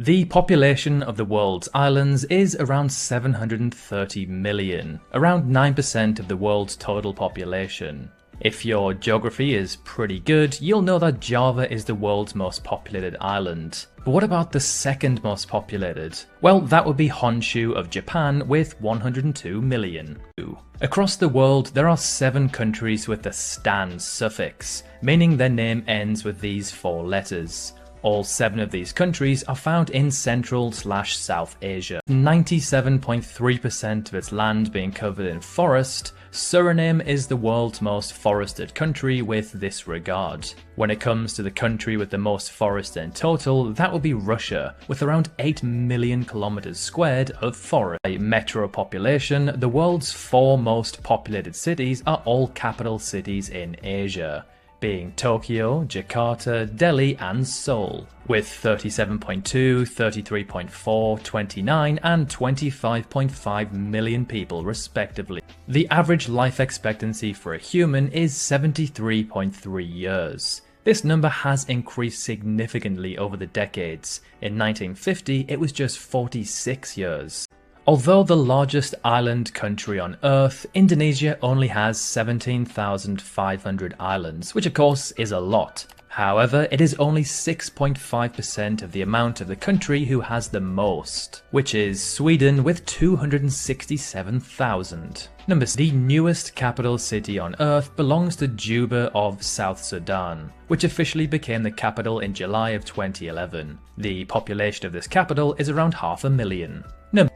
The population of the world's islands is around 730 million, around 9% of the world's total population. If your geography is pretty good, you'll know that Java is the world's most populated island. But what about the second most populated? Well, that would be Honshu of Japan with 102 million. Across the world, there are 7 countries with the stan suffix, meaning their name ends with these 4 letters. All 7 of these countries are found in Central/South Asia. 97.3% of its land being covered in forest, Suriname is the world's most forested country with this regard. When it comes to the country with the most forest in total, that would be Russia, with around 8 million kilometers squared of forest. By metro population, the world's 4 most populated cities are all capital cities in Asia, being Tokyo, Jakarta, Delhi and Seoul, with 37.2, 33.4, 29 and 25.5 million people respectively. The average life expectancy for a human is 73.3 years. This number has increased significantly over the decades. In 1950, it was just 46 years. Although the largest island country on Earth, Indonesia only has 17,500 islands, which of course is a lot. However, it is only 6.5% of the amount of the country who has the most, which is Sweden with 267,000. Number 6. The newest capital city on Earth belongs to Juba of South Sudan, which officially became the capital in July of 2011. The population of this capital is around 500,000.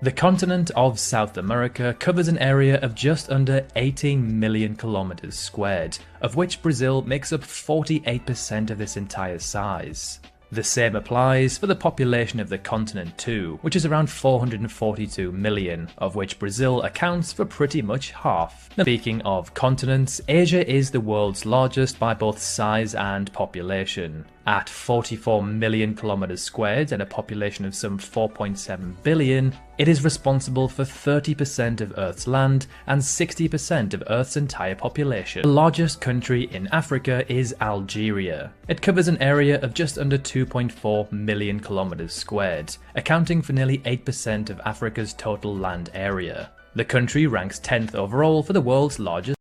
The continent of South America covers an area of just under 18 million kilometers squared, of which Brazil makes up 48% of this entire size. The same applies for the population of the continent too, which is around 442 million, of which Brazil accounts for pretty much half. Speaking of continents, Asia is the world's largest by both size and population. At 44 million kilometers squared and a population of some 4.7 billion, it is responsible for 30% of Earth's land and 60% of Earth's entire population. The largest country in Africa is Algeria. It covers an area of just under 2.4 million kilometers squared, accounting for nearly 8% of Africa's total land area. The country ranks 10th overall for the world's largest